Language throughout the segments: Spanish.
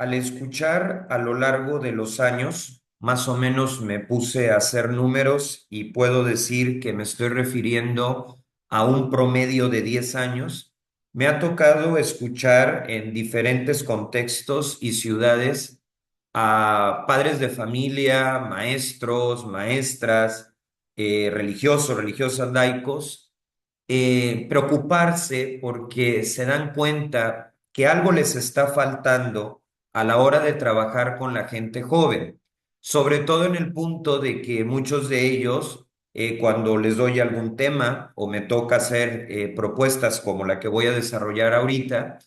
Al escuchar a lo largo de los años, más o menos me puse a hacer números y puedo decir que me estoy refiriendo a un promedio de 10 años. Me ha tocado escuchar en diferentes contextos y ciudades a padres de familia, maestros, maestras, religiosos, religiosas, laicos, preocuparse porque se dan cuenta que algo les está faltando a la hora de trabajar con la gente joven, sobre todo en el punto de que muchos de ellos, cuando les doy algún tema o me toca hacer propuestas como la que voy a desarrollar ahorita,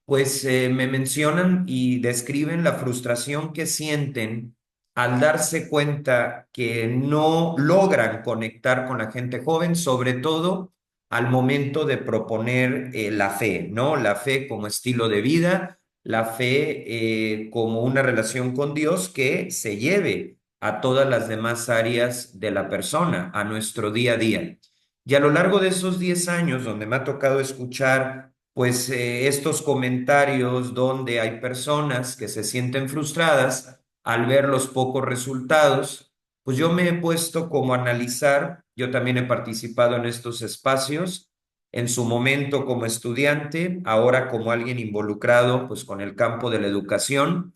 pues me mencionan y describen la frustración que sienten al darse cuenta que no logran conectar con la gente joven, sobre todo al momento de proponer la fe, ¿no? La fe como estilo de vida, la fe como una relación con Dios que se lleve a todas las demás áreas de la persona, a nuestro día a día. Y a lo largo de esos 10 años donde me ha tocado escuchar pues estos comentarios donde hay personas que se sienten frustradas al ver los pocos resultados, pues yo me he puesto como a analizar, yo también he participado en estos espacios, en su momento como estudiante, ahora como alguien involucrado pues con el campo de la educación,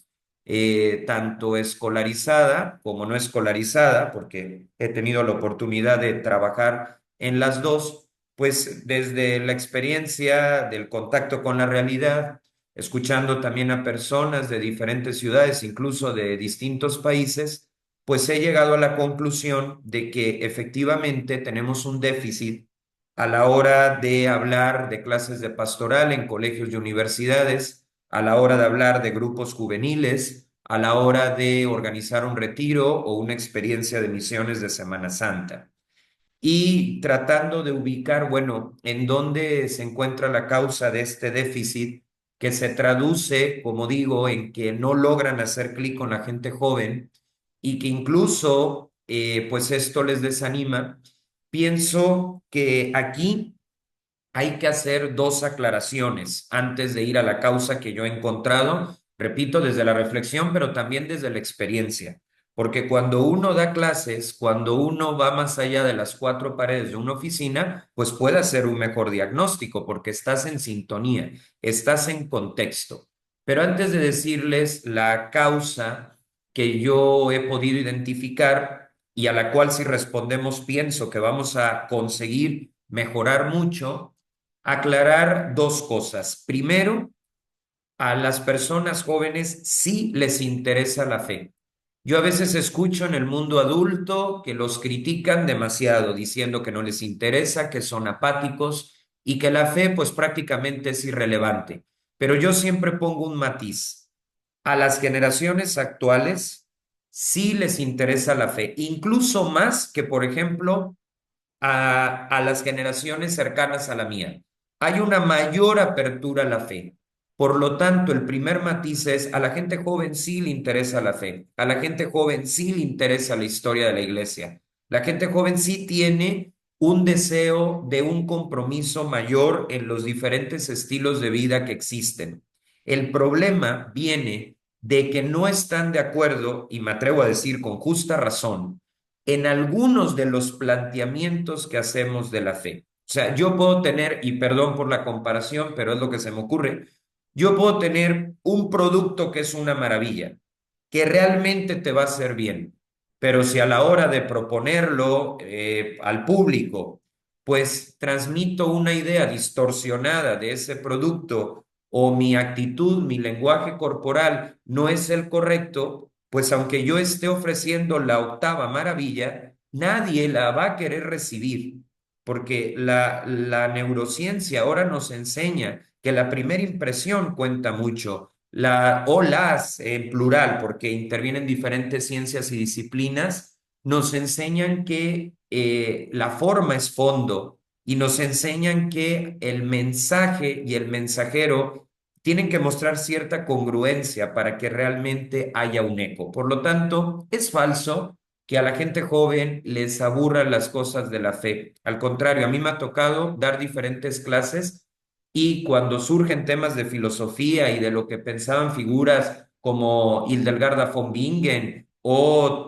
tanto escolarizada como no escolarizada, porque he tenido la oportunidad de trabajar en las dos, pues desde la experiencia del contacto con la realidad, escuchando también a personas de diferentes ciudades, incluso de distintos países, pues he llegado a la conclusión de que efectivamente tenemos un déficit a la hora de hablar de clases de pastoral en colegios y universidades, a la hora de hablar de grupos juveniles, a la hora de organizar un retiro o una experiencia de misiones de Semana Santa. Y tratando de ubicar, bueno, en dónde se encuentra la causa de este déficit que se traduce, como digo, en que no logran hacer clic con la gente joven y que incluso, pues esto les desanima. Pienso que aquí hay que hacer dos aclaraciones antes de ir a la causa que yo he encontrado, repito, desde la reflexión, pero también desde la experiencia. Porque cuando uno da clases, cuando uno va más allá de las cuatro paredes de una oficina, pues puede hacer un mejor diagnóstico porque estás en sintonía, estás en contexto. Pero antes de decirles la causa que yo he podido identificar y a la cual si respondemos pienso que vamos a conseguir mejorar mucho, aclarar dos cosas. Primero, a las personas jóvenes sí les interesa la fe. Yo a veces escucho en el mundo adulto que los critican demasiado, diciendo que no les interesa, que son apáticos y que la fe pues prácticamente es irrelevante. Pero yo siempre pongo un matiz. A las generaciones actuales sí les interesa la fe, incluso más que, por ejemplo, a las generaciones cercanas a la mía. Hay una mayor apertura a la fe. Por lo tanto, el primer matiz es, a la gente joven sí le interesa la fe, a la gente joven sí le interesa la historia de la iglesia. La gente joven sí tiene un deseo de un compromiso mayor en los diferentes estilos de vida que existen. El problema viene de que no están de acuerdo, y me atrevo a decir con justa razón, en algunos de los planteamientos que hacemos de la fe. O sea, yo puedo tener, y perdón por la comparación, pero es lo que se me ocurre, yo puedo tener un producto que es una maravilla, que realmente te va a hacer bien, pero si a la hora de proponerlo al público, pues transmito una idea distorsionada de ese producto o mi actitud, mi lenguaje corporal no es el correcto, pues aunque yo esté ofreciendo la octava maravilla, nadie la va a querer recibir, porque la neurociencia ahora nos enseña que la primera impresión cuenta mucho, o las en plural, porque intervienen diferentes ciencias y disciplinas, nos enseñan que la forma es fondo y nos enseñan que el mensaje y el mensajero tienen que mostrar cierta congruencia para que realmente haya un eco. Por lo tanto, es falso que a la gente joven les aburran las cosas de la fe. Al contrario, a mí me ha tocado dar diferentes clases y cuando surgen temas de filosofía y de lo que pensaban figuras como Hildegarda von Bingen o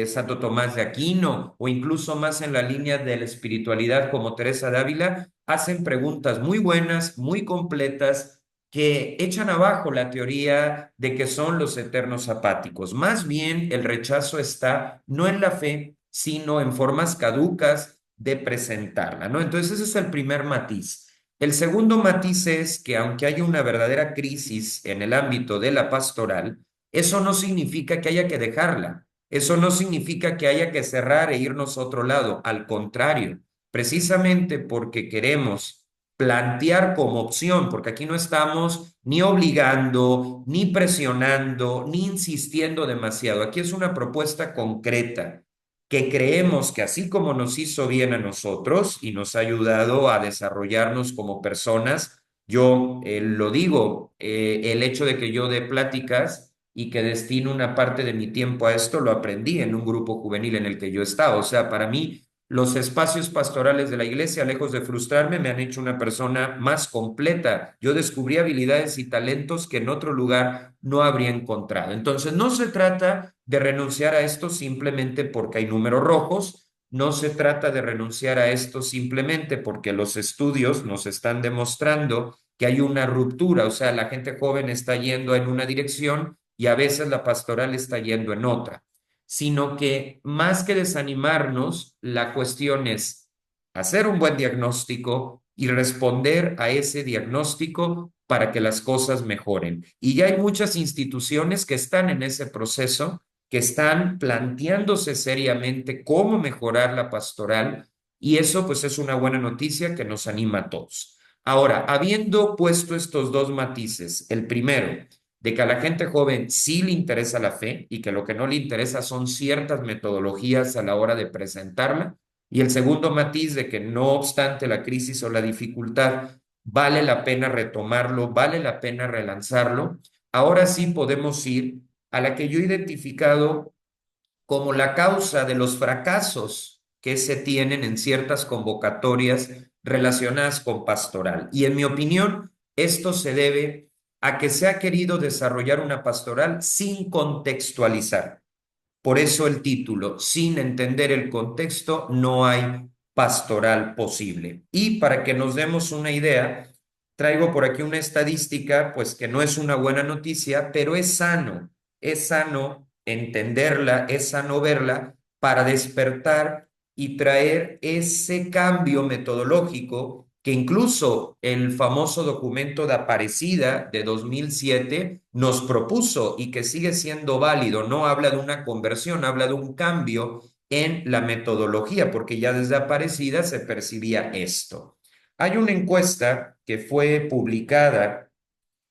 Santo Tomás de Aquino, o incluso más en la línea de la espiritualidad como Teresa de Ávila, hacen preguntas muy buenas, muy completas, que echan abajo la teoría de que son los eternos apáticos. Más bien el rechazo está no en la fe, sino en formas caducas de presentarla, ¿no? Entonces ese es el primer matiz. El segundo matiz es que aunque haya una verdadera crisis en el ámbito de la pastoral, eso no significa que haya que dejarla. Eso no significa que haya que cerrar e irnos a otro lado. Al contrario, precisamente porque queremos plantear como opción, porque aquí no estamos ni obligando, ni presionando, ni insistiendo demasiado. Aquí es una propuesta concreta que creemos que así como nos hizo bien a nosotros y nos ha ayudado a desarrollarnos como personas, yo lo digo, el hecho de que yo dé pláticas y que destino una parte de mi tiempo a esto, lo aprendí en un grupo juvenil en el que yo estaba. O sea, para mí, los espacios pastorales de la iglesia, lejos de frustrarme, me han hecho una persona más completa. Yo descubrí habilidades y talentos que en otro lugar no habría encontrado. Entonces, no se trata de renunciar a esto simplemente porque hay números rojos, no se trata de renunciar a esto simplemente porque los estudios nos están demostrando que hay una ruptura, o sea, la gente joven está yendo en una dirección y a veces la pastoral está yendo en otra, sino que más que desanimarnos, la cuestión es hacer un buen diagnóstico y responder a ese diagnóstico para que las cosas mejoren. Y ya hay muchas instituciones que están en ese proceso, que están planteándose seriamente cómo mejorar la pastoral, y eso pues es una buena noticia que nos anima a todos. Ahora, habiendo puesto estos dos matices, el primero, de que a la gente joven sí le interesa la fe y que lo que no le interesa son ciertas metodologías a la hora de presentarla, y el segundo matiz de que no obstante la crisis o la dificultad, vale la pena retomarlo, vale la pena relanzarlo, ahora sí podemos ir a la que yo he identificado como la causa de los fracasos que se tienen en ciertas convocatorias relacionadas con pastoral. Y en mi opinión, esto se debe a que se ha querido desarrollar una pastoral sin contextualizar. Por eso el título, sin entender el contexto, no hay pastoral posible. Y para que nos demos una idea, traigo por aquí una estadística, pues que no es una buena noticia, pero es sano entenderla, es sano verla para despertar y traer ese cambio metodológico que incluso el famoso documento de Aparecida de 2007 nos propuso y que sigue siendo válido. No habla de una conversión, habla de un cambio en la metodología, porque ya desde Aparecida se percibía esto. Hay una encuesta que fue publicada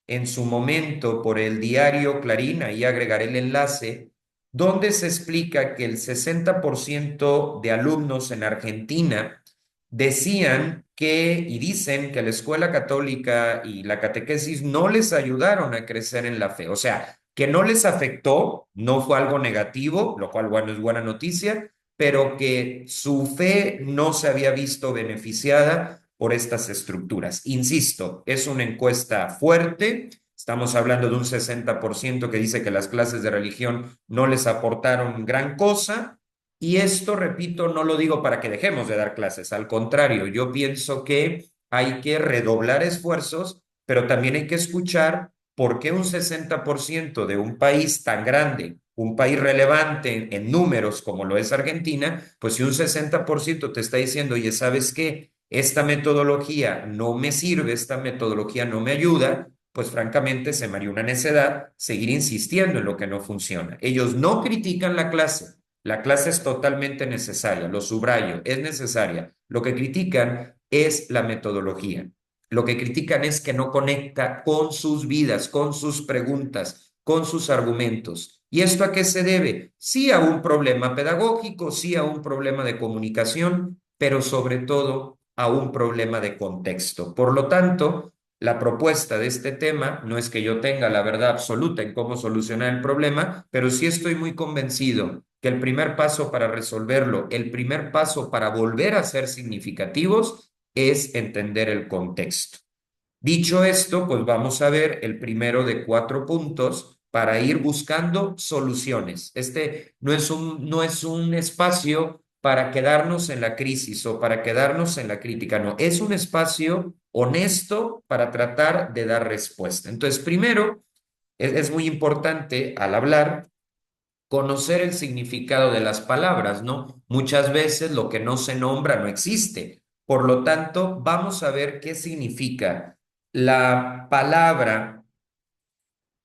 en su momento por el diario Clarín, ahí agregaré el enlace, donde se explica que el 60% de alumnos en Argentina decían que y dicen que la escuela católica y la catequesis no les ayudaron a crecer en la fe. O sea, que no les afectó, no fue algo negativo, lo cual, bueno, es buena noticia, pero que su fe no se había visto beneficiada por estas estructuras. Insisto, es una encuesta fuerte. Estamos hablando de un 60% que dice que las clases de religión no les aportaron gran cosa. Y esto, repito, no lo digo para que dejemos de dar clases. Al contrario, yo pienso que hay que redoblar esfuerzos, pero también hay que escuchar por qué un 60% de un país tan grande, un país relevante en números como lo es Argentina, pues si un 60% te está diciendo, oye, ¿sabes qué? Esta metodología no me sirve, esta metodología no me ayuda, pues francamente se me haría una necedad seguir insistiendo en lo que no funciona. Ellos no critican la clase es totalmente necesaria, lo subrayo, es necesaria. Lo que critican es la metodología. Lo que critican es que no conecta con sus vidas, con sus preguntas, con sus argumentos. ¿Y esto a qué se debe? Sí a un problema pedagógico, sí a un problema de comunicación, pero sobre todo a un problema de contexto. Por lo tanto, la propuesta de este tema no es que yo tenga la verdad absoluta en cómo solucionar el problema, pero sí estoy muy convencido que el primer paso para resolverlo, el primer paso para volver a ser significativos es entender el contexto. Dicho esto, pues vamos a ver el primero de 4 puntos para ir buscando soluciones. Este no es un espacio para quedarnos en la crisis o para quedarnos en la crítica, no, es un espacio honesto para tratar de dar respuesta. Entonces, primero, es muy importante al hablar conocer el significado de las palabras, ¿no? Muchas veces lo que no se nombra no existe. Por lo tanto, vamos a ver qué significa la palabra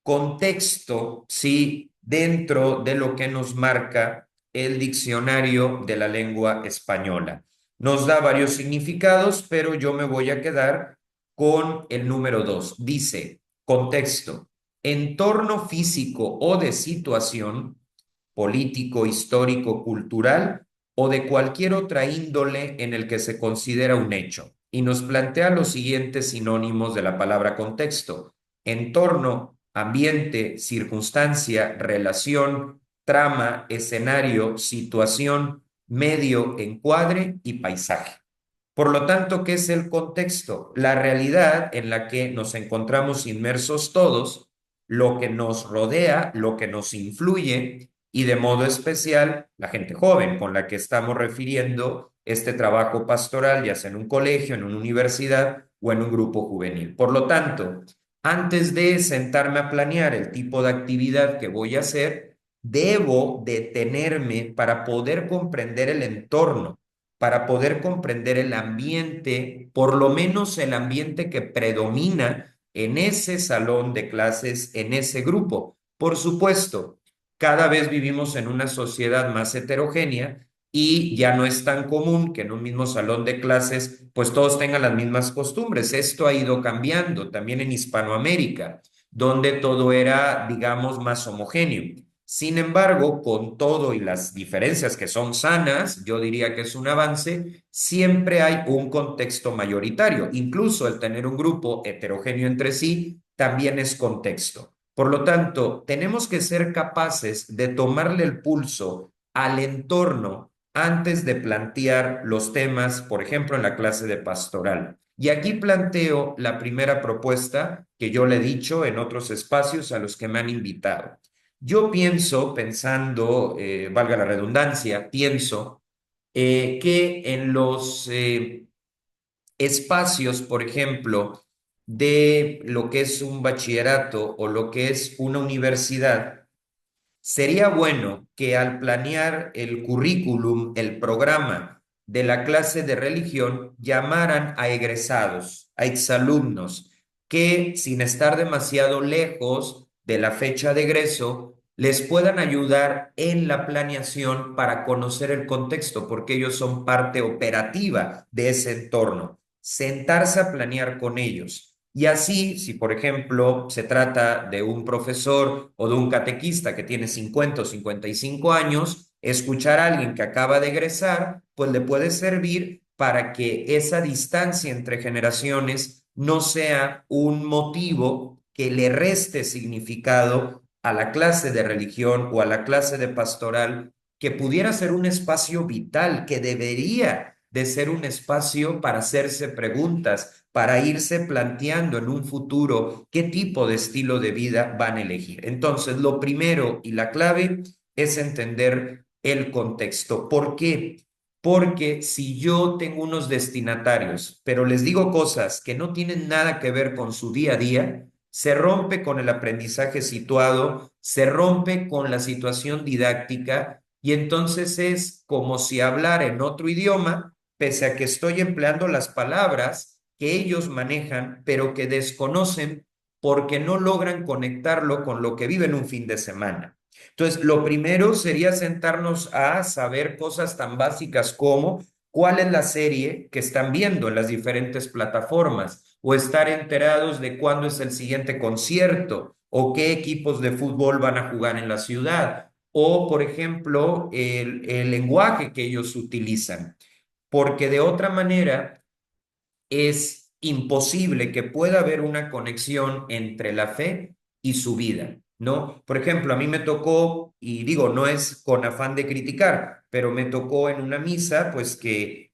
contexto, sí, dentro de lo que nos marca el diccionario de la lengua española. Nos da varios significados, pero yo me voy a quedar con el número 2. Dice, contexto, entorno físico o de situación político, histórico, cultural o de cualquier otra índole en el que se considera un hecho. Y nos plantea los siguientes sinónimos de la palabra contexto: entorno, ambiente, circunstancia, relación, trama, escenario, situación, medio, encuadre y paisaje. Por lo tanto, ¿qué es el contexto? La realidad en la que nos encontramos inmersos todos, lo que nos rodea, lo que nos influye y de modo especial la gente joven con la que estamos refiriendo este trabajo pastoral, ya sea en un colegio, en una universidad o en un grupo juvenil. Por lo tanto, antes de sentarme a planear el tipo de actividad que voy a hacer, debo detenerme para poder comprender el entorno, para poder comprender el ambiente, por lo menos el ambiente que predomina en ese salón de clases, en ese grupo. Por supuesto, cada vez vivimos en una sociedad más heterogénea y ya no es tan común que en un mismo salón de clases pues todos tengan las mismas costumbres. Esto ha ido cambiando también en Hispanoamérica, donde todo era, digamos, más homogéneo. Sin embargo, con todo y las diferencias que son sanas, yo diría que es un avance, siempre hay un contexto mayoritario. Incluso el tener un grupo heterogéneo entre sí también es contexto. Por lo tanto, tenemos que ser capaces de tomarle el pulso al entorno antes de plantear los temas, por ejemplo, en la clase de pastoral. Y aquí planteo la primera propuesta que yo le he dicho en otros espacios a los que me han invitado. Yo pienso, pensando, valga la redundancia, pienso que en los espacios, por ejemplo, de lo que es un bachillerato o lo que es una universidad, sería bueno que al planear el currículum, el programa de la clase de religión, llamaran a egresados, a exalumnos, que sin estar demasiado lejos de la fecha de egreso, les puedan ayudar en la planeación para conocer el contexto, porque ellos son parte operativa de ese entorno. Sentarse a planear con ellos. Y así, si por ejemplo se trata de un profesor o de un catequista que tiene 50 o 55 años, escuchar a alguien que acaba de egresar, pues le puede servir para que esa distancia entre generaciones no sea un motivo que le reste significado a la clase de religión o a la clase de pastoral, que pudiera ser un espacio vital, que debería de ser un espacio para hacerse preguntas, para irse planteando en un futuro qué tipo de estilo de vida van a elegir. Entonces, lo primero y la clave es entender el contexto. ¿Por qué? Porque si yo tengo unos destinatarios, pero les digo cosas que no tienen nada que ver con su día a día, se rompe con el aprendizaje situado, se rompe con la situación didáctica y entonces es como si hablar en otro idioma, pese a que estoy empleando las palabras que ellos manejan, pero que desconocen porque no logran conectarlo con lo que viven un fin de semana. Entonces, lo primero sería sentarnos a saber cosas tan básicas como cuál es la serie que están viendo en las diferentes plataformas o estar enterados de cuándo es el siguiente concierto o qué equipos de fútbol van a jugar en la ciudad o, por ejemplo, el lenguaje que ellos utilizan, porque de otra manera es imposible que pueda haber una conexión entre la fe y su vida, ¿no? Por ejemplo, a mí me tocó, y digo, no es con afán de criticar, pero me tocó en una misa, pues que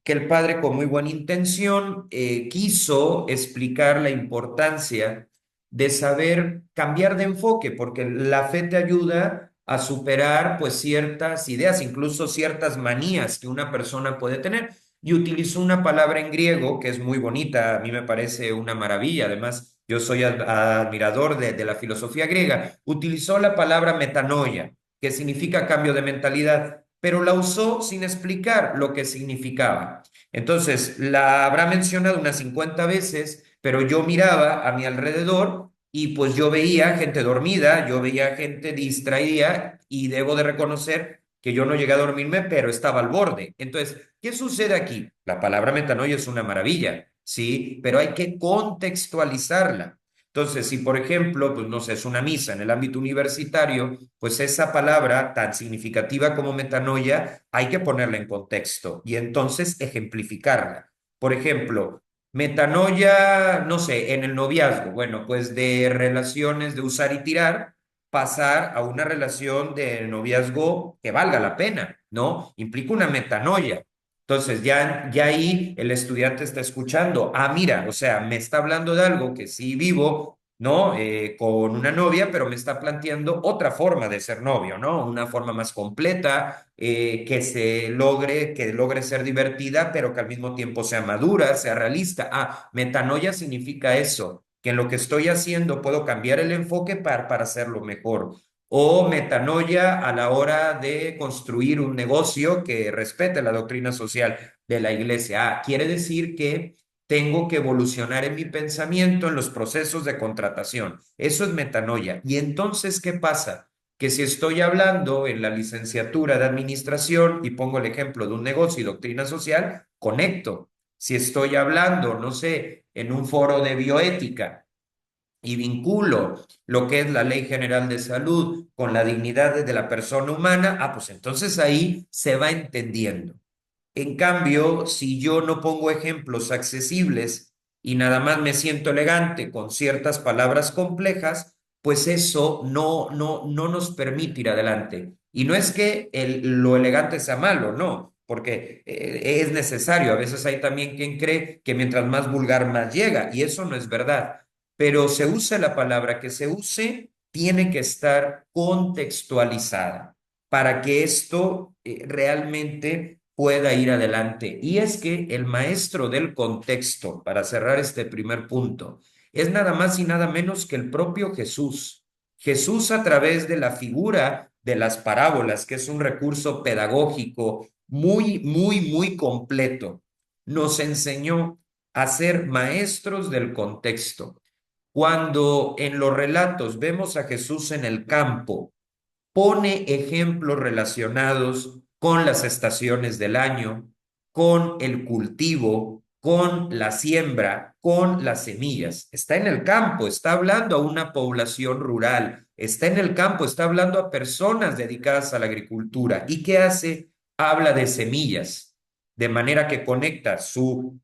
el padre con muy buena intención quiso explicar la importancia de saber cambiar de enfoque, porque la fe te ayuda a superar pues ciertas ideas, incluso ciertas manías que una persona puede tener. Y utilizó una palabra en griego que es muy bonita, a mí me parece una maravilla, además yo soy admirador de la filosofía griega. Utilizó la palabra metanoia, que significa cambio de mentalidad, pero la usó sin explicar lo que significaba. Entonces, la habrá mencionado unas 50 veces, pero yo miraba a mi alrededor y pues yo veía gente dormida, yo veía gente distraída y debo de reconocer que yo no llegué a dormirme, pero estaba al borde. Entonces, ¿qué sucede aquí? La palabra metanoia es una maravilla, sí, pero hay que contextualizarla. Entonces, si por ejemplo, pues no sé, es una misa en el ámbito universitario, pues esa palabra tan significativa como metanoia hay que ponerla en contexto y entonces ejemplificarla. Por ejemplo, metanoia, no sé, en el noviazgo, bueno, pues de relaciones de usar y tirar, pasar a una relación de noviazgo que valga la pena, ¿no? Implica una metanoia. Entonces, ya ahí el estudiante está escuchando, ah, mira, o sea, me está hablando de algo que sí vivo, ¿no? Con una novia, pero me está planteando otra forma de ser novio, ¿no? Una forma más completa, que logre ser divertida, pero que al mismo tiempo sea madura, sea realista. Ah, metanoia significa eso, que en lo que estoy haciendo puedo cambiar el enfoque para hacerlo mejor. O metanoia a la hora de construir un negocio que respete la doctrina social de la iglesia. Ah, quiere decir que tengo que evolucionar en mi pensamiento en los procesos de contratación. Eso es metanoia. Y entonces, ¿qué pasa? Que si estoy hablando en la licenciatura de administración y pongo el ejemplo de un negocio y doctrina social, conecto. Si estoy hablando, no sé, en un foro de bioética y vinculo lo que es la Ley General de Salud con la dignidad de la persona humana, ah, pues entonces ahí se va entendiendo. En cambio, si yo no pongo ejemplos accesibles y nada más me siento elegante con ciertas palabras complejas, pues eso no nos permite ir adelante. Y no es que lo elegante sea malo, no, porque es necesario. A veces hay también quien cree que mientras más vulgar, más llega, y eso no es verdad. Pero se use la palabra que se use, tiene que estar contextualizada para que esto realmente pueda ir adelante. Y es que el maestro del contexto, para cerrar este primer punto, es nada más y nada menos que el propio Jesús. Jesús a través de la figura de las parábolas, que es un recurso pedagógico muy completo, nos enseñó a ser maestros del contexto. Cuando en los relatos vemos a Jesús en el campo, pone ejemplos relacionados con las estaciones del año, con el cultivo, con la siembra, con las semillas. Está en el campo, está hablando a una población rural, está en el campo, está hablando a personas dedicadas a la agricultura. ¿Y qué hace? Habla de semillas, de manera que conecta su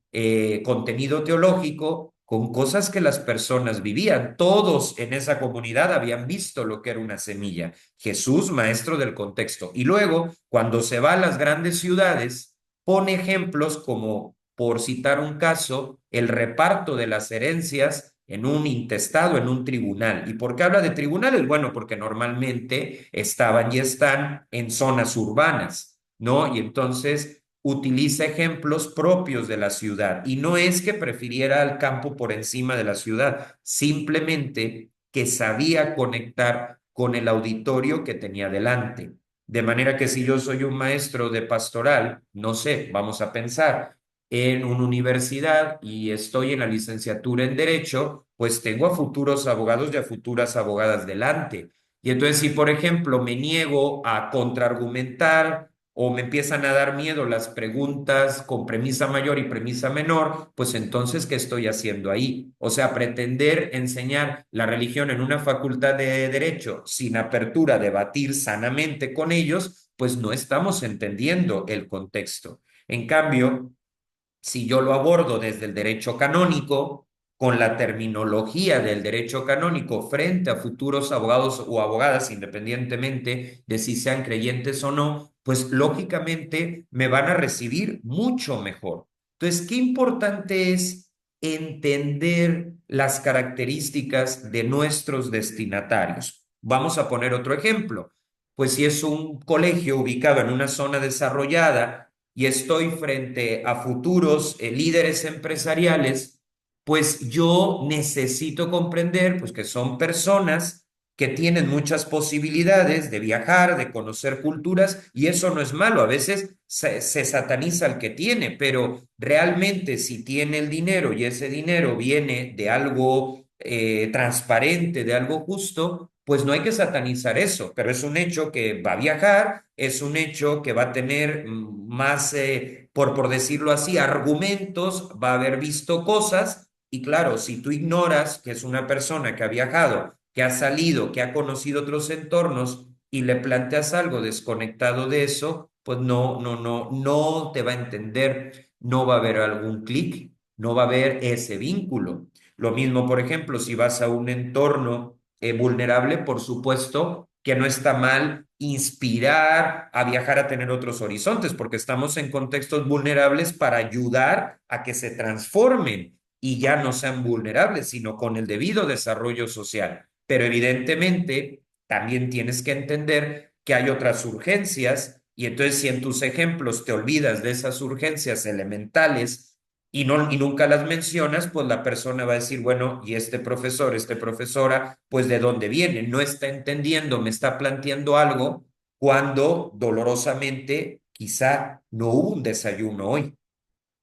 contenido teológico con cosas que las personas vivían. Todos en esa comunidad habían visto lo que era una semilla. Jesús, maestro del contexto. Y luego, cuando se va a las grandes ciudades, pone ejemplos como, por citar un caso, el reparto de las herencias en un intestado, en un tribunal. ¿Y por qué habla de tribunales? Bueno, porque normalmente estaban y están en zonas urbanas, ¿no? Y entonces utiliza ejemplos propios de la ciudad. Y no es que prefiriera al campo por encima de la ciudad, simplemente que sabía conectar con el auditorio que tenía delante. De manera que si yo soy un maestro de pastoral, no sé, vamos a pensar en una universidad y estoy en la licenciatura en Derecho, pues tengo a futuros abogados y a futuras abogadas delante. Y entonces si, por ejemplo, me niego a contraargumentar o me empiezan a dar miedo las preguntas con premisa mayor y premisa menor, pues entonces, ¿qué estoy haciendo ahí? O sea, pretender enseñar la religión en una facultad de derecho sin apertura a debatir sanamente con ellos, pues no estamos entendiendo el contexto. En cambio, si yo lo abordo desde el derecho canónico, con la terminología del derecho canónico frente a futuros abogados o abogadas, independientemente de si sean creyentes o no, pues lógicamente me van a recibir mucho mejor. Entonces, qué importante es entender las características de nuestros destinatarios. Vamos a poner otro ejemplo. Pues si es un colegio ubicado en una zona desarrollada y estoy frente a futuros líderes empresariales, pues yo necesito comprender pues que son personas que tienen muchas posibilidades de viajar, de conocer culturas, y eso no es malo. A veces se sataniza al que tiene, pero realmente si tiene el dinero y ese dinero viene de algo transparente, de algo justo, pues no hay que satanizar eso, pero es un hecho que va a viajar, es un hecho que va a tener más, por decirlo así, argumentos, va a haber visto cosas, y claro, si tú ignoras que es una persona que ha viajado, que ha salido, que ha conocido otros entornos y le planteas algo desconectado de eso, pues no te va a entender, no va a haber algún clic, no va a haber ese vínculo. Lo mismo, por ejemplo, si vas a un entorno vulnerable, por supuesto que no está mal inspirar a viajar a tener otros horizontes, porque estamos en contextos vulnerables para ayudar a que se transformen y ya no sean vulnerables, sino con el debido desarrollo social. Pero evidentemente también tienes que entender que hay otras urgencias y entonces si en tus ejemplos te olvidas de esas urgencias elementales y nunca las mencionas, pues la persona va a decir, bueno, y este profesor, esta profesora, pues de dónde viene, no está entendiendo, me está planteando algo cuando dolorosamente quizá no hubo un desayuno hoy,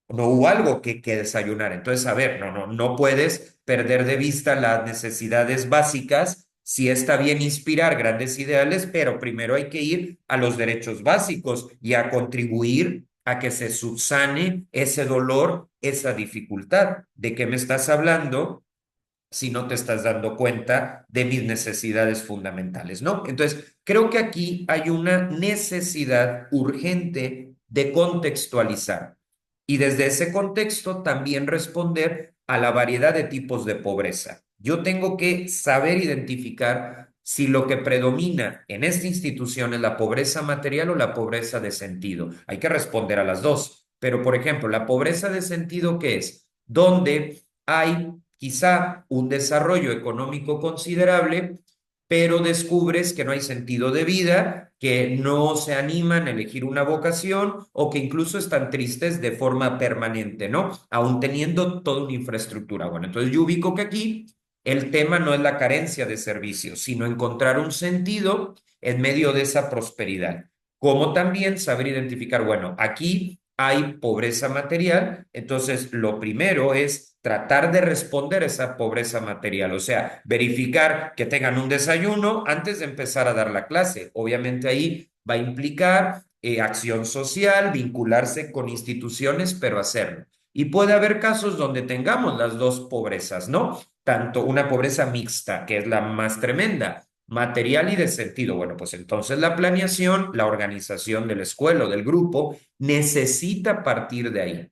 no hubo algo que desayunar. Entonces, a ver, no puedes perder de vista las necesidades básicas. Sí está bien inspirar grandes ideales, pero primero hay que ir a los derechos básicos y a contribuir a que se subsane ese dolor, esa dificultad. ¿De qué me estás hablando si no te estás dando cuenta de mis necesidades fundamentales, ¿no? Entonces, creo que aquí hay una necesidad urgente de contextualizar y desde ese contexto también responder a la variedad de tipos de pobreza. Yo tengo que saber identificar si lo que predomina en esta institución es la pobreza material o la pobreza de sentido. Hay que responder a las dos. Pero, por ejemplo, la pobreza de sentido, ¿qué es? Donde hay quizá un desarrollo económico considerable, pero descubres que no hay sentido de vida, que no se animan a elegir una vocación o que incluso están tristes de forma permanente, ¿no? Aún teniendo toda una infraestructura. Bueno, entonces yo ubico que aquí el tema no es la carencia de servicios, sino encontrar un sentido en medio de esa prosperidad. Como también saber identificar, bueno, aquí hay pobreza material, entonces lo primero es tratar de responder a esa pobreza material, o sea, verificar que tengan un desayuno antes de empezar a dar la clase. Obviamente ahí va a implicar acción social, vincularse con instituciones, pero hacerlo. Y puede haber casos donde tengamos las dos pobrezas, ¿no? Tanto una pobreza mixta, que es la más tremenda, material y de sentido. Bueno, pues entonces la planeación, la organización de la escuela o del grupo necesita partir de ahí.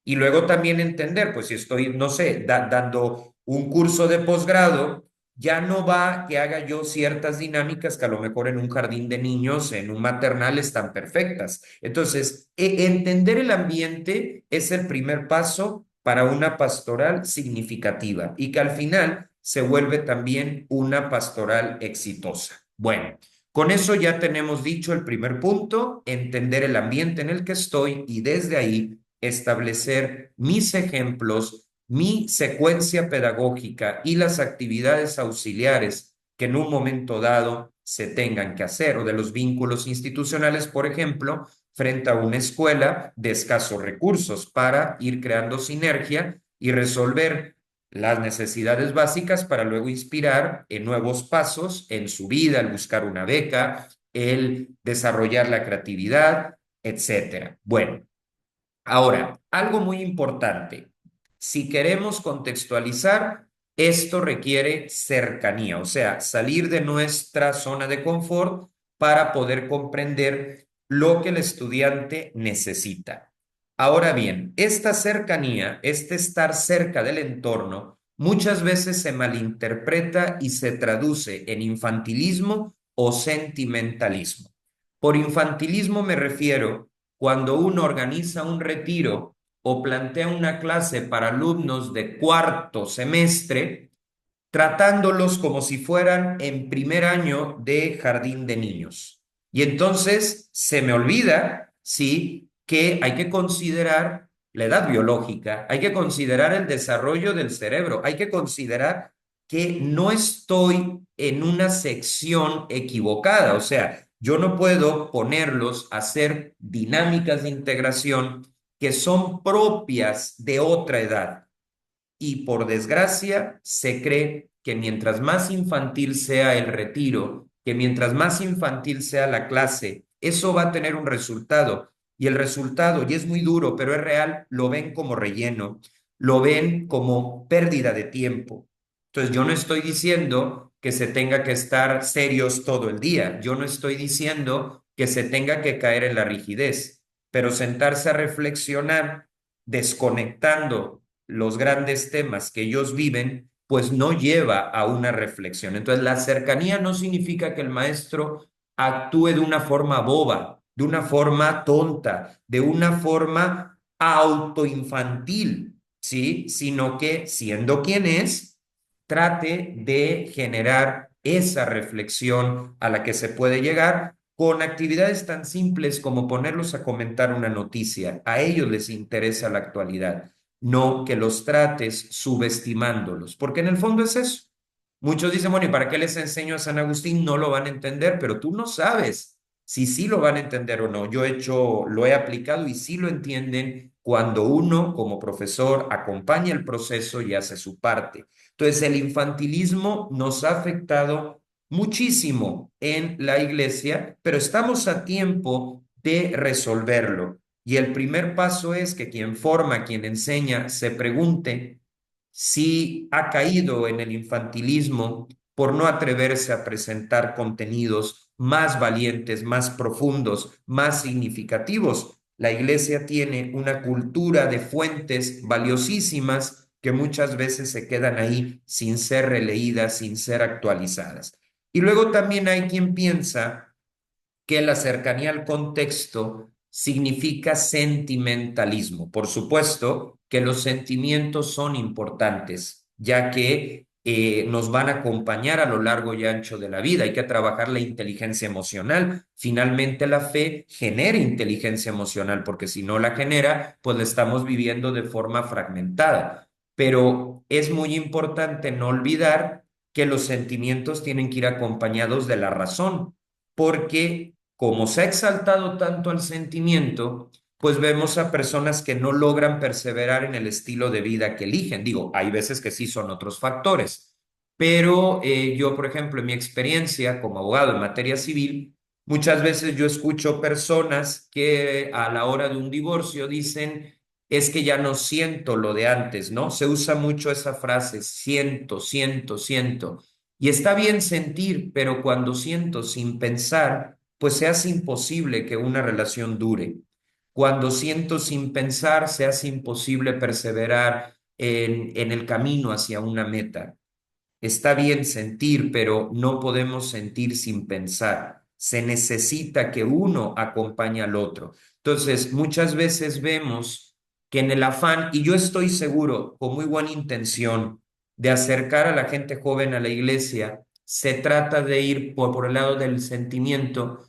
Y luego también entender, pues si estoy, no sé, dando un curso de posgrado, ya no va que haga yo ciertas dinámicas que a lo mejor en un jardín de niños, en un maternal están perfectas. Entonces, entender el ambiente es el primer paso para una pastoral significativa y que al final se vuelve también una pastoral exitosa. Bueno. Con eso ya tenemos dicho el primer punto, entender el ambiente en el que estoy y desde ahí establecer mis ejemplos, mi secuencia pedagógica y las actividades auxiliares que en un momento dado se tengan que hacer, o de los vínculos institucionales, por ejemplo, frente a una escuela de escasos recursos para ir creando sinergia y resolver las necesidades básicas para luego inspirar en nuevos pasos en su vida, el buscar una beca, el desarrollar la creatividad, etcétera. Bueno, ahora, algo muy importante, si queremos contextualizar, esto requiere cercanía, o sea, salir de nuestra zona de confort para poder comprender lo que el estudiante necesita. Ahora bien, esta cercanía, este estar cerca del entorno, muchas veces se malinterpreta y se traduce en infantilismo o sentimentalismo. Por infantilismo me refiero cuando uno organiza un retiro o plantea una clase para alumnos de cuarto semestre, tratándolos como si fueran en primer año de jardín de niños. Y entonces se me olvida, sí, que hay que considerar la edad biológica, hay que considerar el desarrollo del cerebro, hay que considerar que no estoy en una sección equivocada, o sea, yo no puedo ponerlos a hacer dinámicas de integración que son propias de otra edad. Y por desgracia, se cree que mientras más infantil sea el retiro, que mientras más infantil sea la clase, eso va a tener un resultado. Y el resultado, y es muy duro, pero es real, lo ven como relleno, lo ven como pérdida de tiempo. Entonces, yo no estoy diciendo que se tenga que estar serios todo el día, yo no estoy diciendo que se tenga que caer en la rigidez, pero sentarse a reflexionar desconectando los grandes temas que ellos viven, pues no lleva a una reflexión. Entonces, la cercanía no significa que el maestro actúe de una forma boba, de una forma tonta, de una forma autoinfantil, ¿sí? Sino que, siendo quien es, trate de generar esa reflexión a la que se puede llegar con actividades tan simples como ponerlos a comentar una noticia. A ellos les interesa la actualidad, no que los trates subestimándolos, porque en el fondo es eso. Muchos dicen, bueno, ¿y para qué les enseño a San Agustín? No lo van a entender, pero tú no sabes si sí lo van a entender o no. Yo he hecho, lo he aplicado y sí lo entienden cuando uno como profesor acompaña el proceso y hace su parte. Entonces, el infantilismo nos ha afectado muchísimo en la iglesia, pero estamos a tiempo de resolverlo. Y el primer paso es que quien forma, quien enseña, se pregunte si ha caído en el infantilismo por no atreverse a presentar contenidos más valientes, más profundos, más significativos. La iglesia tiene una cultura de fuentes valiosísimas que muchas veces se quedan ahí sin ser releídas, sin ser actualizadas. Y luego también hay quien piensa que la cercanía al contexto significa sentimentalismo. Por supuesto que los sentimientos son importantes, ya que nos van a acompañar a lo largo y ancho de la vida. Hay que trabajar la inteligencia emocional. Finalmente, la fe genera inteligencia emocional, porque si no la genera, pues la estamos viviendo de forma fragmentada. Pero es muy importante no olvidar que los sentimientos tienen que ir acompañados de la razón, porque como se ha exaltado tanto al sentimiento, pues vemos a personas que no logran perseverar en el estilo de vida que eligen. Digo, hay veces que sí son otros factores, pero yo, por ejemplo, en mi experiencia como abogado en materia civil, muchas veces yo escucho personas que a la hora de un divorcio dicen, es que ya no siento lo de antes, ¿no? Se usa mucho esa frase, siento, siento, siento. Y está bien sentir, pero cuando siento sin pensar, pues se hace imposible que una relación dure. Cuando siento sin pensar, se hace imposible perseverar en el camino hacia una meta. Está bien sentir, pero no podemos sentir sin pensar. Se necesita que uno acompañe al otro. Entonces, muchas veces vemos que en el afán, y yo estoy seguro, con muy buena intención, de acercar a la gente joven a la iglesia, se trata de ir por el lado del sentimiento,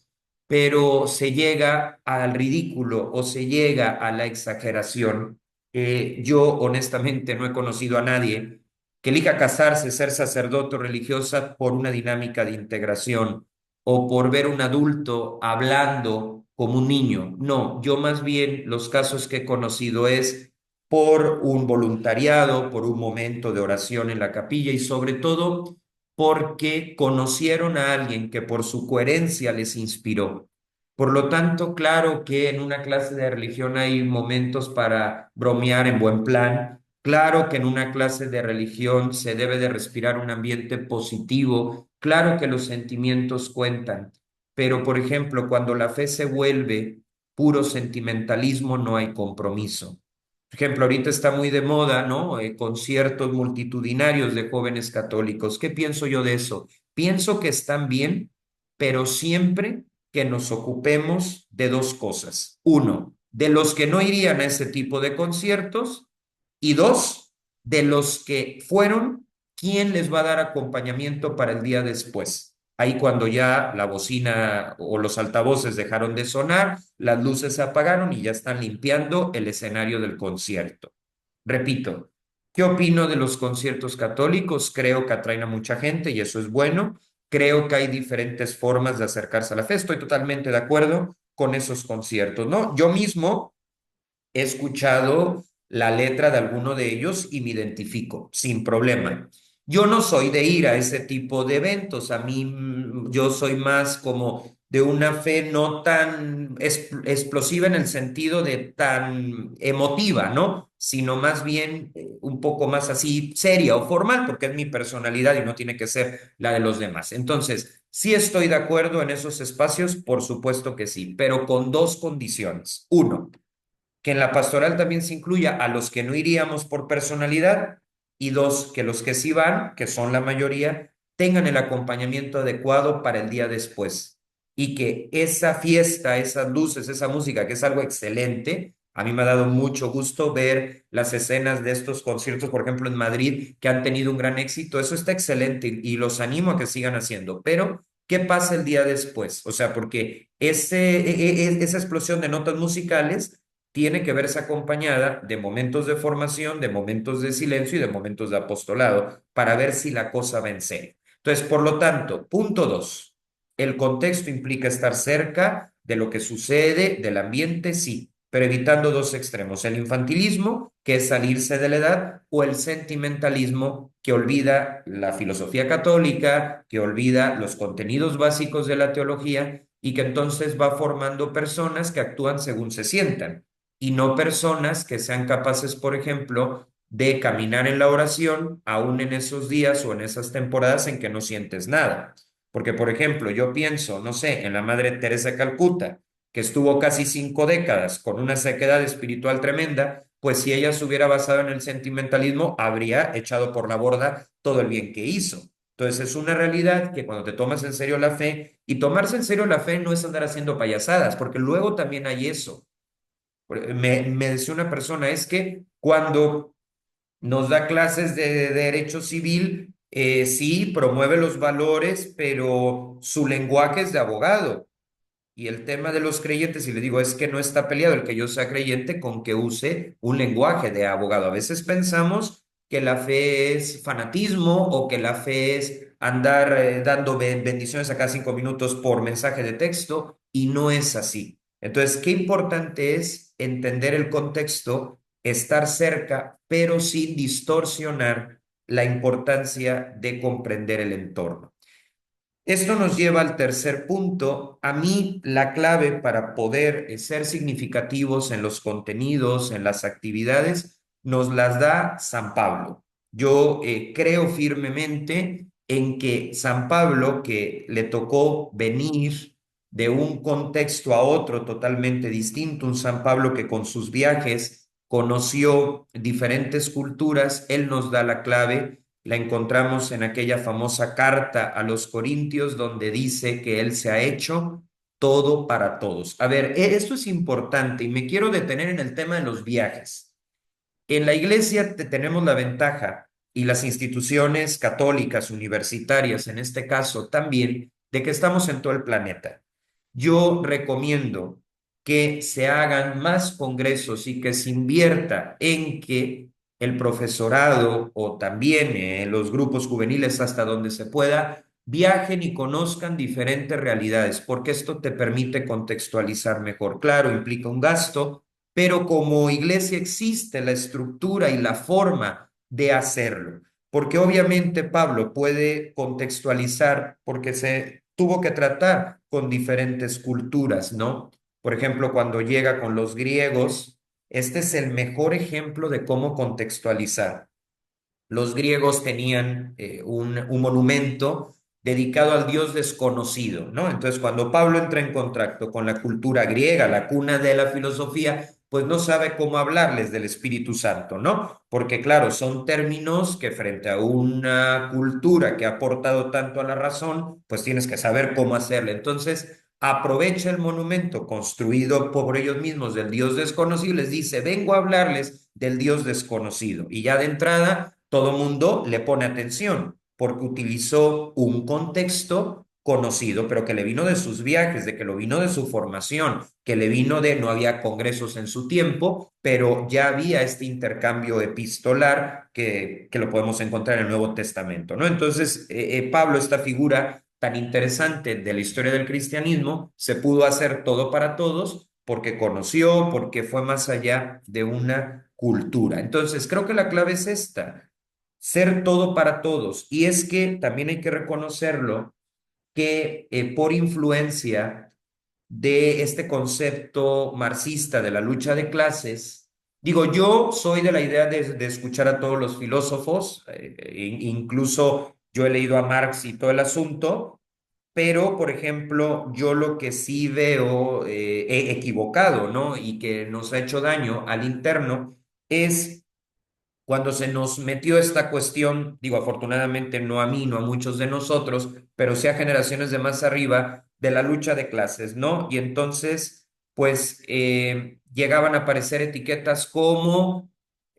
pero se llega al ridículo o se llega a la exageración. Yo honestamente no he conocido a nadie que elija casarse, ser sacerdote o religiosa por una dinámica de integración o por ver un adulto hablando como un niño. No, yo más bien los casos que he conocido es por un voluntariado, por un momento de oración en la capilla y sobre todo porque conocieron a alguien que por su coherencia les inspiró. Por lo tanto, claro que en una clase de religión hay momentos para bromear en buen plan. Claro que en una clase de religión se debe de respirar un ambiente positivo. Claro que los sentimientos cuentan. Pero, por ejemplo, cuando la fe se vuelve puro sentimentalismo, no hay compromiso. Por ejemplo, ahorita está muy de moda, ¿no? Conciertos multitudinarios de jóvenes católicos. ¿Qué pienso yo de eso? Pienso que están bien, pero siempre que nos ocupemos de dos cosas. Uno, de los que no irían a ese tipo de conciertos y dos, de los que fueron, ¿quién les va a dar acompañamiento para el día después? Ahí cuando ya la bocina o los altavoces dejaron de sonar, las luces se apagaron y ya están limpiando el escenario del concierto. Repito, ¿qué opino de los conciertos católicos? Creo que atraen a mucha gente y eso es bueno. Creo que hay diferentes formas de acercarse a la fe. Estoy totalmente de acuerdo con esos conciertos, ¿no? Yo mismo he escuchado la letra de alguno de ellos y me identifico sin problema. Yo no soy de ir a ese tipo de eventos, a mí yo soy más como de una fe no tan explosiva en el sentido de tan emotiva, ¿no? Sino más bien un poco más así seria o formal, porque es mi personalidad y no tiene que ser la de los demás. Entonces, sí estoy de acuerdo en esos espacios, por supuesto que sí, pero con dos condiciones. Uno, que en la pastoral también se incluya a los que no iríamos por personalidad y dos, que los que sí van, que son la mayoría, tengan el acompañamiento adecuado para el día después y que esa fiesta, esas luces, esa música, que es algo excelente. A mí me ha dado mucho gusto ver las escenas de estos conciertos, por ejemplo, en Madrid, que han tenido un gran éxito. Eso está excelente y los animo a que sigan haciendo. Pero, ¿qué pasa el día después? O sea, porque esa explosión de notas musicales tiene que verse acompañada de momentos de formación, de momentos de silencio y de momentos de apostolado para ver si la cosa va en serio. Entonces, por lo tanto, punto dos, el contexto implica estar cerca de lo que sucede, del ambiente, sí, pero evitando dos extremos, el infantilismo, que es salirse de la edad, o el sentimentalismo, que olvida la filosofía católica, que olvida los contenidos básicos de la teología y que entonces va formando personas que actúan según se sientan y no personas que sean capaces, por ejemplo, de caminar en la oración, aún en esos días o en esas temporadas en que no sientes nada. Porque, por ejemplo, yo pienso, no sé, en la Madre Teresa de Calcuta, que estuvo casi 5 décadas con una sequedad espiritual tremenda, pues si ella se hubiera basado en el sentimentalismo, habría echado por la borda todo el bien que hizo. Entonces es una realidad que cuando te tomas en serio la fe, y tomarse en serio la fe no es andar haciendo payasadas, porque luego también hay eso. Me decía una persona, es que cuando nos da clases de derecho civil, sí, promueve los valores, pero su lenguaje es de abogado. Y el tema de los creyentes, y le digo, es que no está peleado el que yo sea creyente con que use un lenguaje de abogado. A veces pensamos que la fe es fanatismo o que la fe es andar dando bendiciones a cada 5 minutos por mensaje de texto y no es así. Entonces, qué importante es entender el contexto, estar cerca, pero sin distorsionar la importancia de comprender el entorno. Esto nos lleva al tercer punto. A mí la clave para poder ser significativos en los contenidos, en las actividades, nos las da San Pablo. Yo creo firmemente en que San Pablo, que le tocó venir de un contexto a otro totalmente distinto, un San Pablo que con sus viajes conoció diferentes culturas, él nos da la clave. La encontramos en aquella famosa carta a los Corintios donde dice que Él se ha hecho todo para todos. A ver, esto es importante y me quiero detener en el tema de los viajes. En la iglesia tenemos la ventaja y las instituciones católicas, universitarias en este caso también, de que estamos en todo el planeta. Yo recomiendo que se hagan más congresos y que se invierta en que el profesorado o también los grupos juveniles hasta donde se pueda viajen y conozcan diferentes realidades, porque esto te permite contextualizar mejor. Claro, implica un gasto, pero como iglesia existe la estructura y la forma de hacerlo, porque obviamente Pablo puede contextualizar porque se tuvo que tratar con diferentes culturas, ¿no? Por ejemplo, cuando llega con los griegos, este es el mejor ejemplo de cómo contextualizar. Los griegos tenían un monumento dedicado al dios desconocido, ¿no? Entonces, cuando Pablo entra en contacto con la cultura griega, la cuna de la filosofía, pues no sabe cómo hablarles del Espíritu Santo, ¿no? Porque claro, son términos que frente a una cultura que ha aportado tanto a la razón, pues tienes que saber cómo hacerle. Entonces, aprovecha el monumento construido por ellos mismos del Dios desconocido y les dice, vengo a hablarles del Dios desconocido. Y ya de entrada, todo mundo le pone atención porque utilizó un contexto conocido, pero que le vino de sus viajes, de que lo vino de su formación, que le vino de, no había congresos en su tiempo, pero ya había este intercambio epistolar que lo podemos encontrar en el Nuevo Testamento, ¿no? Entonces, Pablo, esta figura tan interesante de la historia del cristianismo, se pudo hacer todo para todos porque conoció, porque fue más allá de una cultura. Entonces, creo que la clave es esta, ser todo para todos. Y es que también hay que reconocerlo que por influencia de este concepto marxista de la lucha de clases, digo, yo soy de la idea de escuchar a todos los filósofos, incluso yo he leído a Marx y todo el asunto, pero, por ejemplo, yo lo que sí veo equivocado, ¿no? Y que nos ha hecho daño al interno es cuando se nos metió esta cuestión, digo, afortunadamente no a mí, no a muchos de nosotros, pero sí a generaciones de más arriba, de la lucha de clases, ¿no? Y entonces, pues, llegaban a aparecer etiquetas como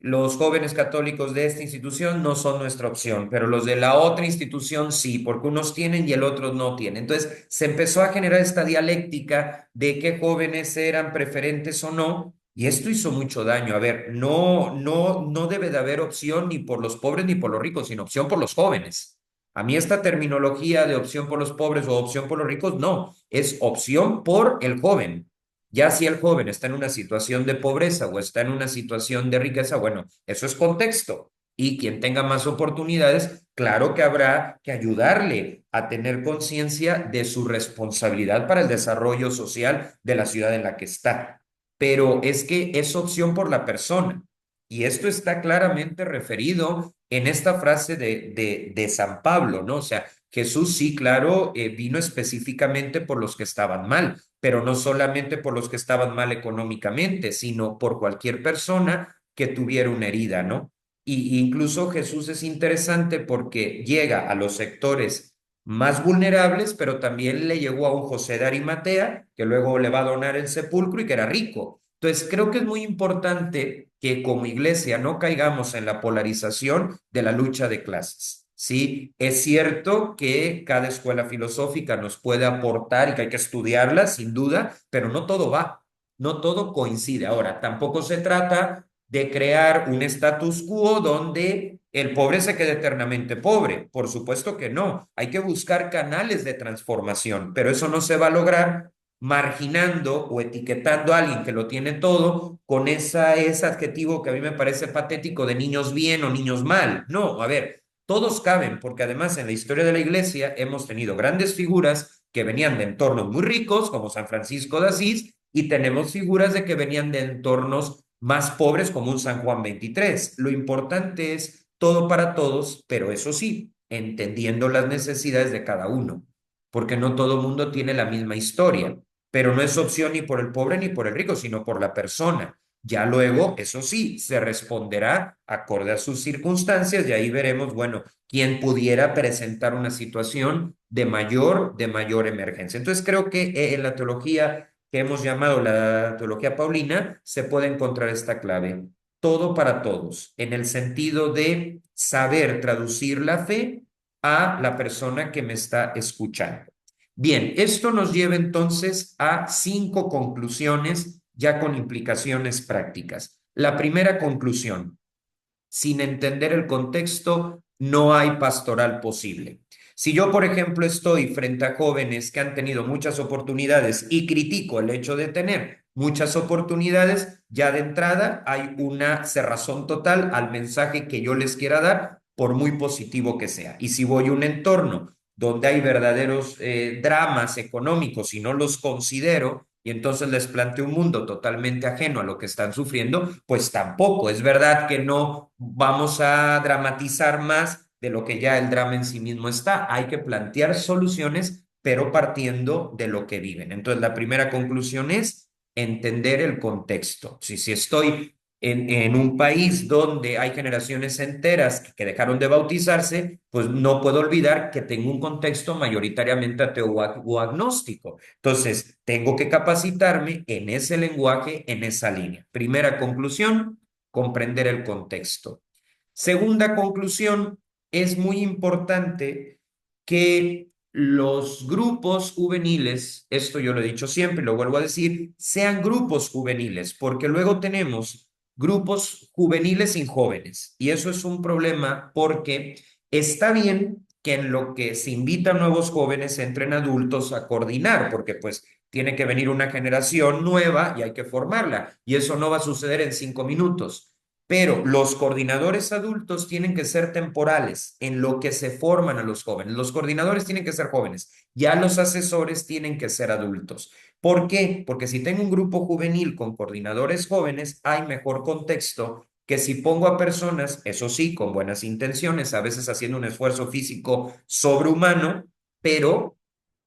los jóvenes católicos de esta institución no son nuestra opción, pero los de la otra institución sí, porque unos tienen y el otro no tiene. Entonces, se empezó a generar esta dialéctica de qué jóvenes eran preferentes o no. Y esto hizo mucho daño. A ver, no debe de haber opción ni por los pobres ni por los ricos, sino opción por los jóvenes. A mí esta terminología de opción por los pobres o opción por los ricos, no, es opción por el joven. Ya si el joven está en una situación de pobreza o está en una situación de riqueza, bueno, eso es contexto. Y quien tenga más oportunidades, claro que habrá que ayudarle a tener conciencia de su responsabilidad para el desarrollo social de la ciudad en la que está, pero es que es opción por la persona. Y esto está claramente referido en esta frase de San Pablo, ¿no? O sea, Jesús sí, claro, vino específicamente por los que estaban mal, pero no solamente por los que estaban mal económicamente, sino por cualquier persona que tuviera una herida, ¿no? Y incluso Jesús es interesante porque llega a los sectores más vulnerables, pero también le llegó a un José de Arimatea, que luego le va a donar el sepulcro y que era rico. Entonces, creo que es muy importante que como iglesia no caigamos en la polarización de la lucha de clases. Sí, es cierto que cada escuela filosófica nos puede aportar y que hay que estudiarla, sin duda, pero no todo va, no todo coincide. Ahora, tampoco se trata de crear un status quo donde el pobre se quede eternamente pobre. Por supuesto que no. Hay que buscar canales de transformación, pero eso no se va a lograr marginando o etiquetando a alguien que lo tiene todo con ese adjetivo que a mí me parece patético de niños bien o niños mal. No, a ver, todos caben, porque además en la historia de la iglesia hemos tenido grandes figuras que venían de entornos muy ricos, como San Francisco de Asís, y tenemos figuras de que venían de entornos más pobres como un San Juan 23. Lo importante es todo para todos, pero eso sí, entendiendo las necesidades de cada uno, porque no todo mundo tiene la misma historia, pero no es opción ni por el pobre ni por el rico, sino por la persona. Ya luego, eso sí, se responderá acorde a sus circunstancias y ahí veremos, bueno, quién pudiera presentar una situación de mayor emergencia. Entonces creo que en la teología que hemos llamado la teología paulina, se puede encontrar esta clave. Todo para todos, en el sentido de saber traducir la fe a la persona que me está escuchando. Bien, esto nos lleva entonces a 5 conclusiones ya con implicaciones prácticas. La primera conclusión, sin entender el contexto, no hay pastoral posible. Si yo, por ejemplo, estoy frente a jóvenes que han tenido muchas oportunidades y critico el hecho de tener muchas oportunidades, ya de entrada hay una cerrazón total al mensaje que yo les quiera dar, por muy positivo que sea. Y si voy a un entorno donde hay verdaderos dramas económicos y no los considero, y entonces les planteo un mundo totalmente ajeno a lo que están sufriendo, pues tampoco. Es verdad que no vamos a dramatizar más de lo que ya el drama en sí mismo está. Hay que plantear soluciones, pero partiendo de lo que viven. Entonces, la primera conclusión es entender el contexto. Si estoy en un país donde hay generaciones enteras que dejaron de bautizarse, pues no puedo olvidar que tengo un contexto mayoritariamente ateo o agnóstico. Entonces, tengo que capacitarme en ese lenguaje, en esa línea. Primera conclusión, comprender el contexto. Segunda conclusión, es muy importante que los grupos juveniles, esto yo lo he dicho siempre, lo vuelvo a decir, sean grupos juveniles, porque luego tenemos grupos juveniles sin jóvenes. Y eso es un problema porque está bien que en lo que se invitan nuevos jóvenes entren adultos a coordinar, porque pues tiene que venir una generación nueva y hay que formarla. Y eso no va a suceder en 5 minutos. Pero los coordinadores adultos tienen que ser temporales en lo que se forman a los jóvenes. Los coordinadores tienen que ser jóvenes, ya los asesores tienen que ser adultos. ¿Por qué? Porque si tengo un grupo juvenil con coordinadores jóvenes, hay mejor contexto que si pongo a personas, eso sí, con buenas intenciones, a veces haciendo un esfuerzo físico sobrehumano, pero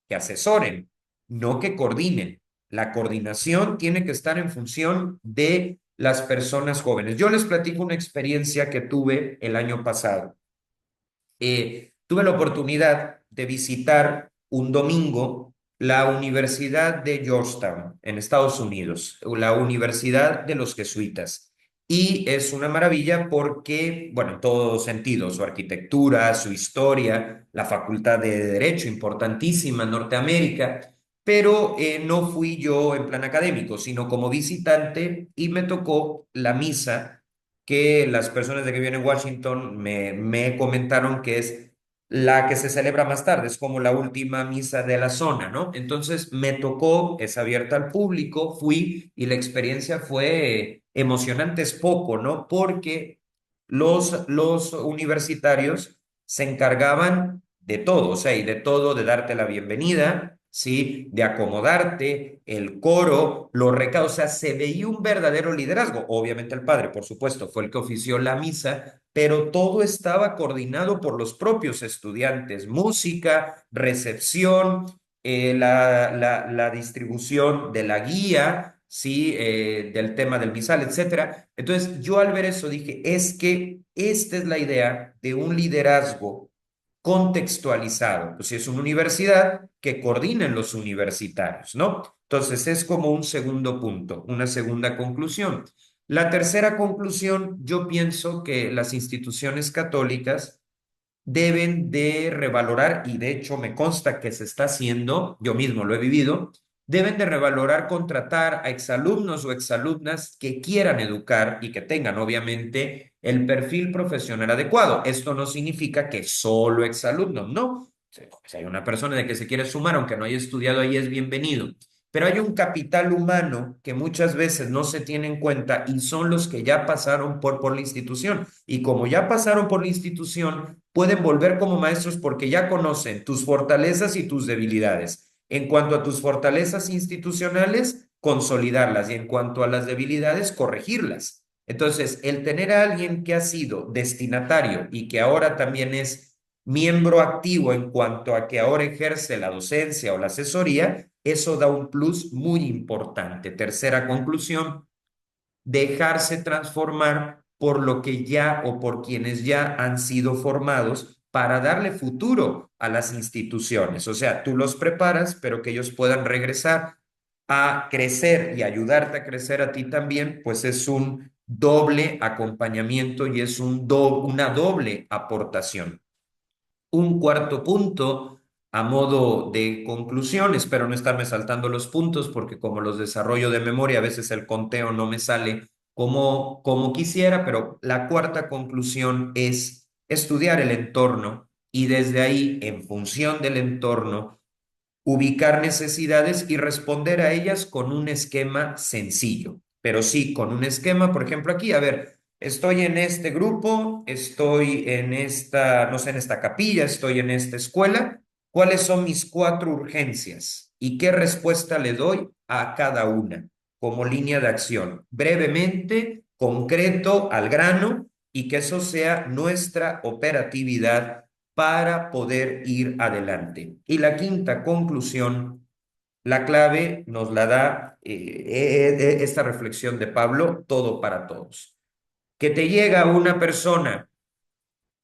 que asesoren, no que coordinen. La coordinación tiene que estar en función de las personas jóvenes. Yo les platico una experiencia que tuve el año pasado. Tuve la oportunidad de visitar un domingo la Universidad de Georgetown en Estados Unidos, la Universidad de los Jesuitas. Y es una maravilla porque, bueno, en todo sentido, su arquitectura, su historia, la Facultad de Derecho, importantísima en Norteamérica, pero no fui yo en plan académico, sino como visitante y me tocó la misa que las personas de que viven en Washington me comentaron que es la que se celebra más tarde, es como la última misa de la zona, ¿no? Entonces me tocó, es abierta al público, fui y la experiencia fue emocionante, es poco, ¿no? Porque los universitarios se encargaban de todo, o sea, y de todo, de darte la bienvenida, ¿sí? De acomodarte, el coro, los recados, o sea, se veía un verdadero liderazgo. Obviamente el padre, por supuesto, fue el que ofició la misa, pero todo estaba coordinado por los propios estudiantes, música, recepción, la distribución de la guía, ¿sí? Del tema del misal, etcétera. Entonces, yo al ver eso dije, es que esta es la idea de un liderazgo contextualizado. Pues si es una universidad, que coordinen los universitarios, ¿no? Entonces es como un segundo punto, una segunda conclusión. La tercera conclusión, yo pienso que las instituciones católicas deben de revalorar, y de hecho me consta que se está haciendo, yo mismo lo he vivido, deben de revalorar contratar a exalumnos o exalumnas que quieran educar y que tengan obviamente el perfil profesional adecuado. Esto no significa que solo exalumnos, no. Si hay una persona de que se quiere sumar, aunque no haya estudiado ahí, es bienvenido. Pero hay un capital humano que muchas veces no se tiene en cuenta y son los que ya pasaron por la institución. Y como ya pasaron por la institución, pueden volver como maestros porque ya conocen tus fortalezas y tus debilidades. En cuanto a tus fortalezas institucionales, consolidarlas y en cuanto a las debilidades, corregirlas. Entonces, el tener a alguien que ha sido destinatario y que ahora también es miembro activo en cuanto a que ahora ejerce la docencia o la asesoría, eso da un plus muy importante. Tercera conclusión, dejarse transformar por lo que ya o por quienes ya han sido formados para darle futuro a las instituciones. O sea, tú los preparas, pero que ellos puedan regresar a crecer y ayudarte a crecer a ti también, pues es un doble acompañamiento y es una doble aportación. Un cuarto punto a modo de conclusión, espero no estarme saltando los puntos porque como los desarrollo de memoria, a veces el conteo no me sale como quisiera, pero la cuarta conclusión es estudiar el entorno y desde ahí, en función del entorno, ubicar necesidades y responder a ellas con un esquema sencillo, pero sí con un esquema, por ejemplo, aquí, a ver, estoy en este grupo, estoy en esta, no sé, en esta capilla, estoy en esta escuela, ¿cuáles son mis 4 urgencias? ¿Y qué respuesta le doy a cada una como línea de acción? Brevemente, concreto, al grano, y que eso sea nuestra operatividad para poder ir adelante. Y la quinta conclusión La clave nos la da esta reflexión de Pablo, todo para todos. Que te llega una persona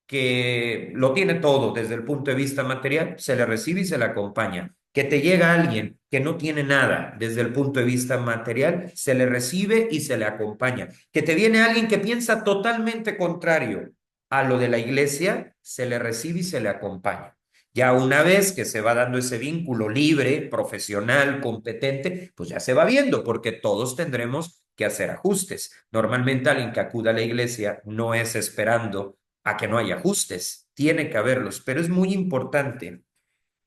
que lo tiene todo desde el punto de vista material, se le recibe y se le acompaña. Que te llega alguien que no tiene nada desde el punto de vista material, se le recibe y se le acompaña. Que te viene alguien que piensa totalmente contrario a lo de la iglesia, se le recibe y se le acompaña. Ya una vez que se va dando ese vínculo libre, profesional, competente, pues ya se va viendo, porque todos tendremos que hacer ajustes. Normalmente alguien que acuda a la iglesia no es esperando a que no haya ajustes, tiene que haberlos, pero es muy importante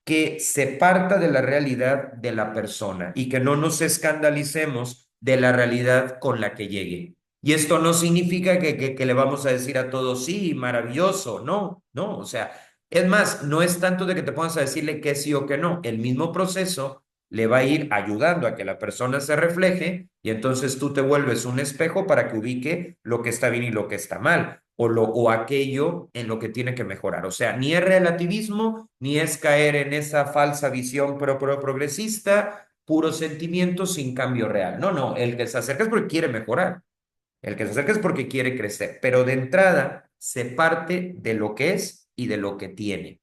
que se parta de la realidad de la persona y que no nos escandalicemos de la realidad con la que llegue. Y esto no significa que le vamos a decir a todos, sí, maravilloso, no, no, o sea, es más, no es tanto de que te pongas a decirle que sí o que no, el mismo proceso le va a ir ayudando a que la persona se refleje y entonces tú te vuelves un espejo para que ubique lo que está bien y lo que está mal o aquello en lo que tiene que mejorar. O sea, ni es relativismo, ni es caer en esa falsa visión progresista, puro sentimiento sin cambio real. No, no, el que se acerca es porque quiere mejorar, el que se acerca es porque quiere crecer, pero de entrada se parte de lo que es y de lo que tiene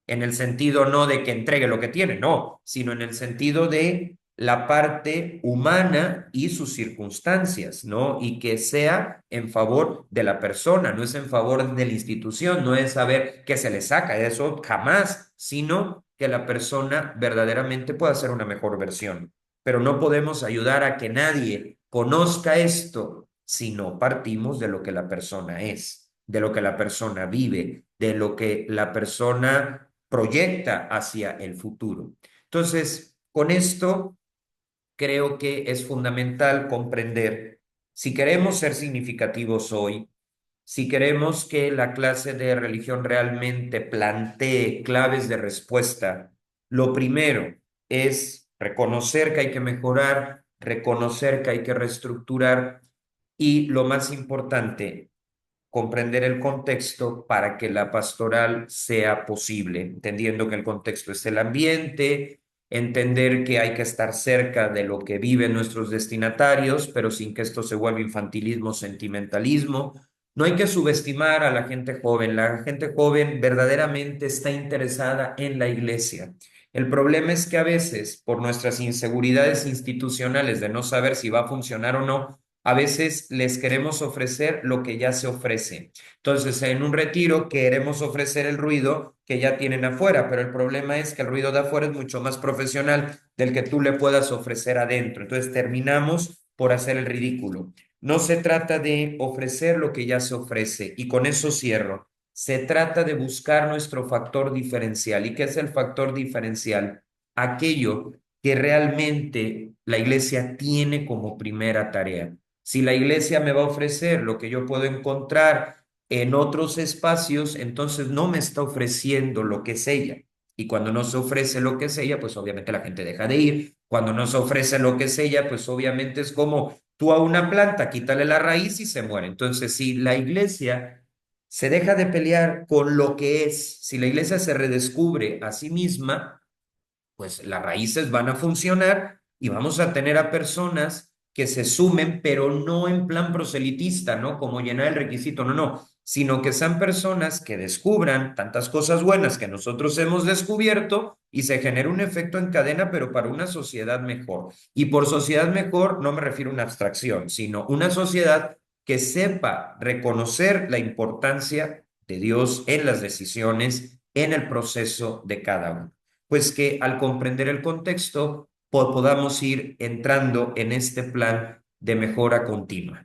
en el sentido no de que entregue lo que tiene, no, sino en el sentido de la parte humana y sus circunstancias, ¿no? Y que sea en favor de la persona, no es en favor de la institución, no es saber qué se le saca, de eso jamás, sino que la persona verdaderamente pueda ser una mejor versión. Pero no podemos ayudar a que nadie conozca esto si no partimos de lo que la persona es, de lo que la persona vive, de lo que la persona proyecta hacia el futuro. Entonces, con esto creo que es fundamental comprender si queremos ser significativos hoy, si queremos que la clase de religión realmente plantee claves de respuesta, lo primero es reconocer que hay que mejorar, reconocer que hay que reestructurar y lo más importante, comprender el contexto para que la pastoral sea posible, entendiendo que el contexto es el ambiente, entender que hay que estar cerca de lo que viven nuestros destinatarios, pero sin que esto se vuelva infantilismo, sentimentalismo. No hay que subestimar a la gente joven verdaderamente está interesada en la iglesia. El problema es que a veces, por nuestras inseguridades institucionales de no saber si va a funcionar o no, a veces les queremos ofrecer lo que ya se ofrece. Entonces, en un retiro queremos ofrecer el ruido que ya tienen afuera, pero el problema es que el ruido de afuera es mucho más profesional del que tú le puedas ofrecer adentro. Entonces, terminamos por hacer el ridículo. No se trata de ofrecer lo que ya se ofrece, y con eso cierro. Se trata de buscar nuestro factor diferencial. ¿Y qué es el factor diferencial? Aquello que realmente la iglesia tiene como primera tarea. Si la iglesia me va a ofrecer lo que yo puedo encontrar en otros espacios, entonces no me está ofreciendo lo que es ella. Y cuando no se ofrece lo que es ella, pues obviamente la gente deja de ir. Cuando no se ofrece lo que es ella, pues obviamente es como tú a una planta, quítale la raíz y se muere. Entonces, si la iglesia se deja de pelear con lo que es, si la iglesia se redescubre a sí misma, pues las raíces van a funcionar y vamos a tener a personas que se sumen, pero no en plan proselitista, ¿no? Como llenar el requisito, no, no, sino que sean personas que descubran tantas cosas buenas que nosotros hemos descubierto y se genera un efecto en cadena, pero para una sociedad mejor. Y por sociedad mejor no me refiero a una abstracción, sino una sociedad que sepa reconocer la importancia de Dios en las decisiones, en el proceso de cada uno, pues que al comprender el contexto podamos ir entrando en este plan de mejora continua.